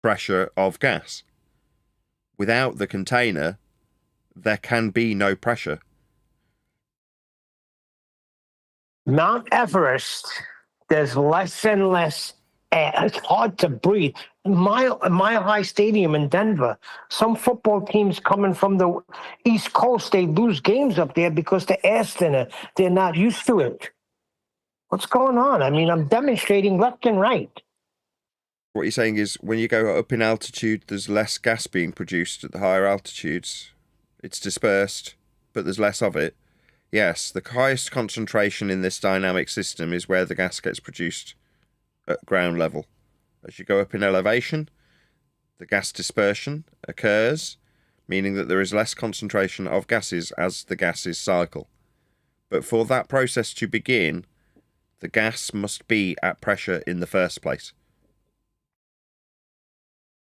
pressure of gas. Without the container, there can be no pressure. Mount Everest, there's less and less air. It's hard to breathe. Mile High Stadium in Denver, some football teams coming from the East Coast, they lose games up there because the air's thinner. They're not used to it. What's going on? I mean, I'm demonstrating left and right. What you're saying is, when you go up in altitude, there's less gas being produced at the higher altitudes. It's dispersed, but there's less of it. yes, the highest concentration in this dynamic system is where the gas gets produced at ground level. As you go up in elevation, the gas dispersion occurs, meaning that there is less concentration of gases as the gases cycle. But for that process to begin, the gas must be at pressure in the first place.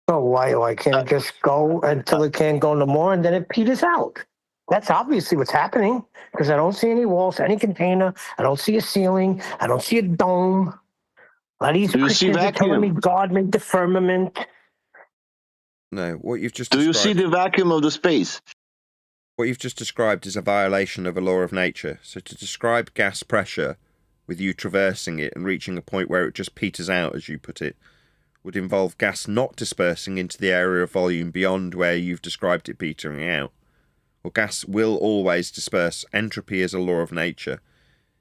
So why can't it just go until it can't go no more and then it peters out? That's obviously what's happening because I don't see any walls, any container. I don't see a ceiling. I don't see a dome. A lot of these Do you see Christians are telling me vacuum? God made the firmament. No, what you've just Do you described, see the vacuum of the space? what you've just described is a violation of a law of nature. So to describe gas pressure with you traversing it and reaching a point where it just peters out, as you put it, would involve gas not dispersing into the area of volume beyond where you've described it petering out. Well, gas will always disperse. Entropy is a law of nature.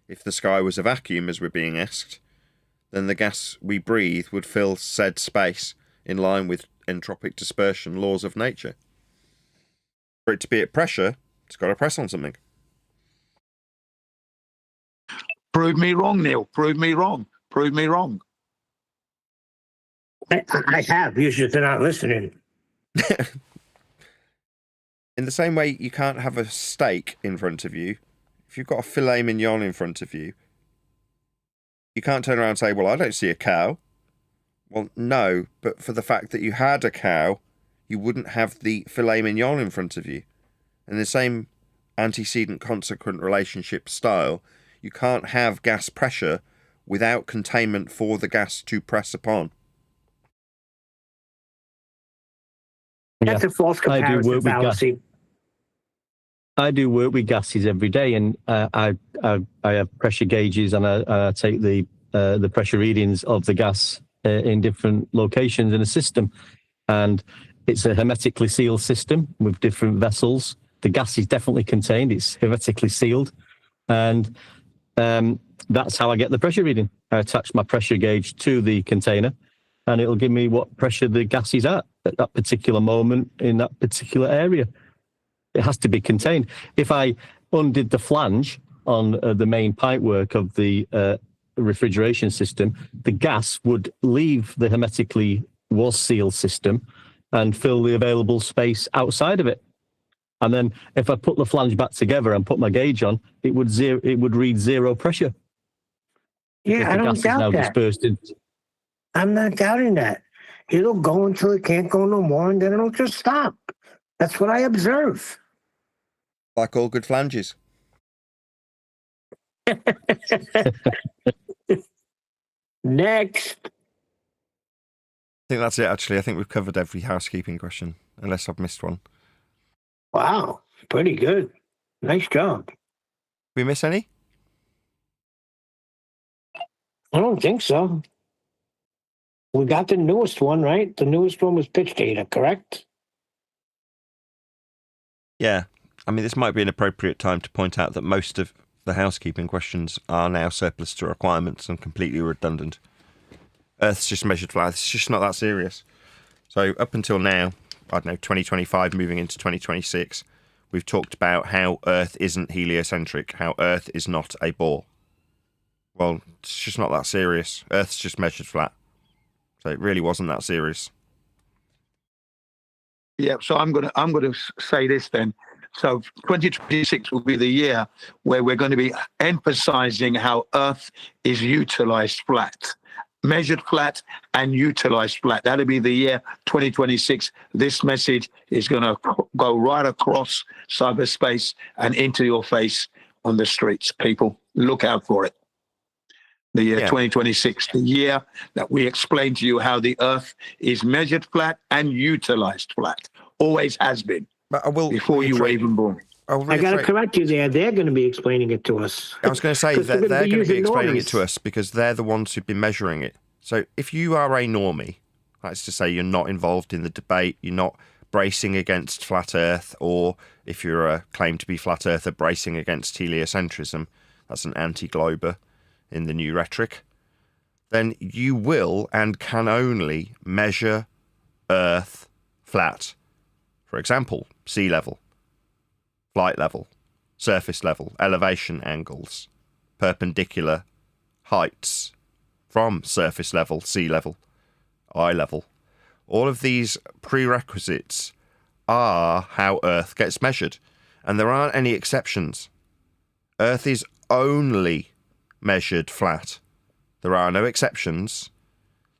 If the sky was a vacuum, as we're being asked, then the gas we breathe would fill said space in line with entropic dispersion laws of nature. For it to be at pressure, it's got to press on something. Prove me wrong, Neil. Prove me wrong. Prove me wrong. I have. You just not listening. In the same way, you can't have a steak in front of you. If you've got a filet mignon in front of you, you can't turn around and say, well, I don't see a cow. Well, no, but for the fact that you had a cow, you wouldn't have the filet mignon in front of you. In the same antecedent-consequent relationship style, you can't have gas pressure without containment for the gas to press upon. That's a false comparison fallacy. I do work with gases every day, and I have pressure gauges, and I take the pressure readings of the gas in different locations in a system, and it's a hermetically sealed system with different vessels. The gas is definitely contained; it's hermetically sealed, and that's how I get the pressure reading. I attach my pressure gauge to the container, and it'll give me what pressure the gas is at that particular moment in that particular area. It has to be contained. If I undid the flange on the main pipework of the refrigeration system, the gas would leave the hermetically was sealed system and fill the available space outside of it. And then if I put the flange back together and put my gauge on, it would read zero pressure. Yeah, I don't doubt that. I'm not doubting that. It'll go until it can't go no more, and then it'll just stop. That's what I observe. Like all good flanges. Next. I think that's it, actually. I think we've covered every housekeeping question, unless I've missed one. Wow, pretty good. Nice job. Did we miss any? I don't think so. We got the newest one, right? The newest one was pitch data, correct? Yeah. I mean, this might be an appropriate time to point out that most of the housekeeping questions are now surplus to requirements and completely redundant. Earth's just measured flat. It's just not that serious. So up until now, I don't know, 2025 moving into 2026, we've talked about how Earth isn't heliocentric, how Earth is not a ball. Well, it's just not that serious. Earth's just measured flat. So it really wasn't that serious. Yeah, so I'm gonna say this then. So 2026 will be the year where we're going to be emphasizing how Earth is utilized flat, measured flat and utilized flat. That'll be the year 2026. This message is going to go right across cyberspace and into your face on the streets. People, look out for it. The year 2026, the year that we explain to you how the Earth is measured flat and utilized flat. Always has been. But I will before you were even born. I got to correct you there. They're going to be explaining it to us. I was going to say that they're going to be explaining it to us because they're the ones who've been measuring it. So if you are a normie, that's to say you're not involved in the debate, you're not bracing against flat Earth, or if you're a claim to be flat earther bracing against heliocentrism, that's an anti-glober in the new rhetoric, then you will and can only measure Earth flat. For example, sea level, flight level, surface level, elevation angles, perpendicular heights from surface level, sea level, eye level. All of these prerequisites are how Earth gets measured, and there aren't any exceptions. Earth is only measured flat. There are no exceptions.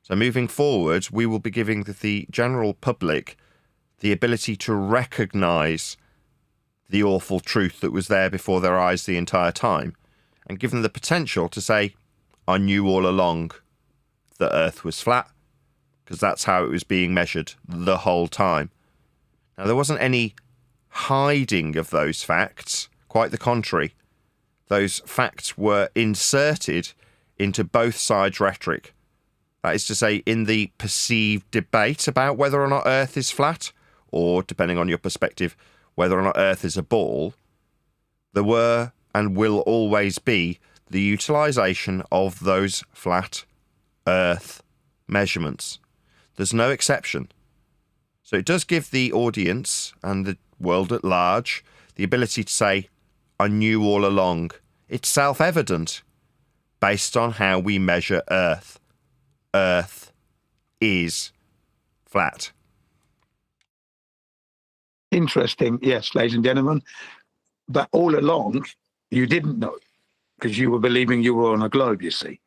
So moving forward, we will be giving the general public the ability to recognise the awful truth that was there before their eyes the entire time, and give them the potential to say, I knew all along that Earth was flat, because that's how it was being measured the whole time. Now, there wasn't any hiding of those facts, quite the contrary. Those facts were inserted into both sides' rhetoric. That is to say, in the perceived debate about whether or not Earth is flat, or, depending on your perspective, whether or not Earth is a ball, there were and will always be the utilisation of those flat Earth measurements. There's no exception. So it does give the audience and the world at large the ability to say, I knew all along. It's self-evident based on how we measure Earth. Earth is flat. Interesting, yes, ladies and gentlemen. But all along, you didn't know because you were believing you were on a globe, you see.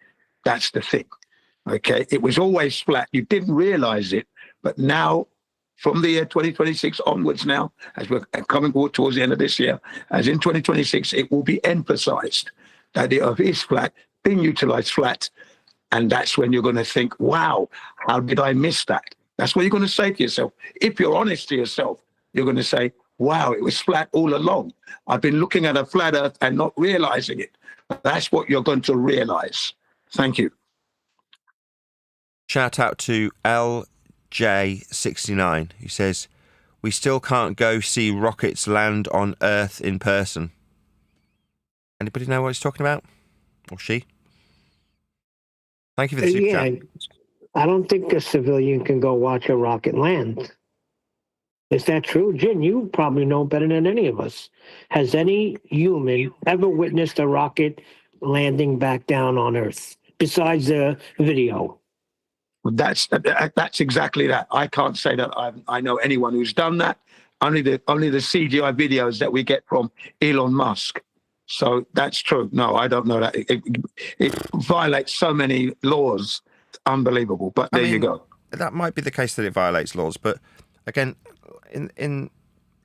That's the thing. Okay, it was always flat. You didn't realize it, but now, from the year 2026 onwards now, as we're coming towards the end of this year, as in 2026, it will be emphasized that the Earth is flat, being utilized flat, and that's when you're going to think, wow, how did I miss that? That's what you're going to say to yourself. If you're honest to yourself, you're going to say, wow, it was flat all along. I've been looking at a flat Earth and not realizing it. That's what you're going to realize. Thank you. Shout out to LJ69, who says, we still can't go see rockets land on Earth in person. Anybody know what he's talking about? Or she? Thank you for the super chat. I don't think a civilian can go watch a rocket land. Is that true? Jin, you probably know better than any of us. Has any human ever witnessed a rocket landing back down on Earth, besides the video? That's exactly that. I can't say that I know anyone who's done that. Only the CGI videos that we get from Elon Musk. So that's true. No, I don't know that. It violates so many laws. It's unbelievable. But there you go. That might be the case that it violates laws. But again, in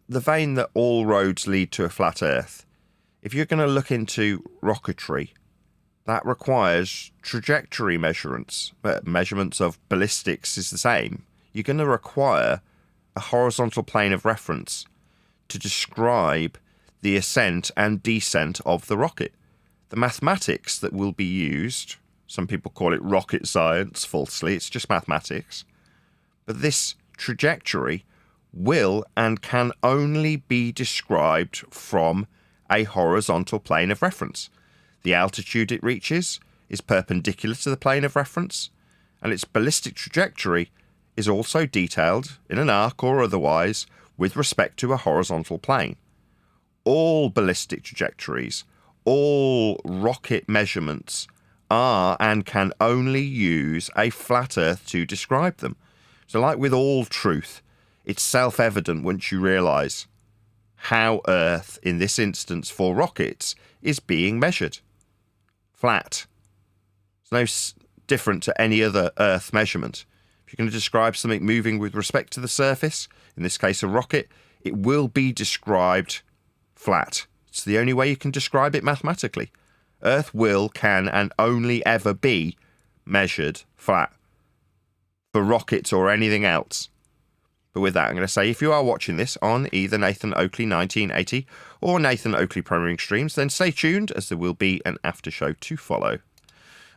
the vein that all roads lead to a flat Earth, if you're going to look into rocketry, that requires trajectory measurements. Measurements of ballistics is the same. You're going to require a horizontal plane of reference to describe the ascent and descent of the rocket. The mathematics that will be used, some people call it rocket science, falsely, it's just mathematics. But this trajectory will and can only be described from a horizontal plane of reference. The altitude it reaches is perpendicular to the plane of reference, and its ballistic trajectory is also detailed in an arc or otherwise with respect to a horizontal plane. All ballistic trajectories, all rocket measurements are and can only use a flat Earth to describe them. So like with all truth, it's self-evident once you realise how Earth, in this instance for rockets, is being measured. Flat. It's no different to any other Earth measurement. If you're going to describe something moving with respect to the surface, in this case a rocket, it will be described flat. It's the only way you can describe it mathematically. Earth will, can, and only ever be measured flat. For rockets or anything else. But with that, I'm going to say, if you are watching this on either Nathan Oakley 1980 or Nathan Oakley Premiering Streams, then stay tuned, as there will be an after show to follow.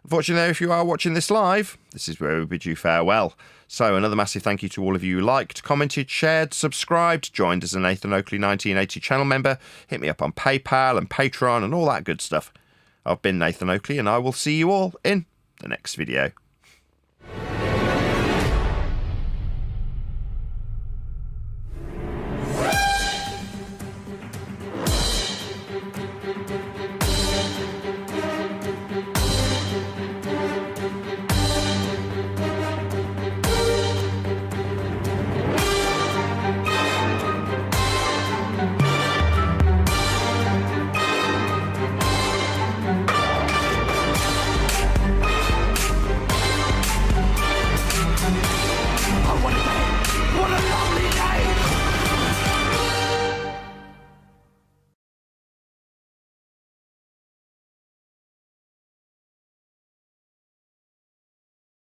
Unfortunately, though, if you are watching this live, this is where we bid you farewell. So another massive thank you to all of you who liked, commented, shared, subscribed, joined as a Nathan Oakley 1980 channel member, hit me up on PayPal and Patreon and all that good stuff. I've been Nathan Oakley, and I will see you all in the next video.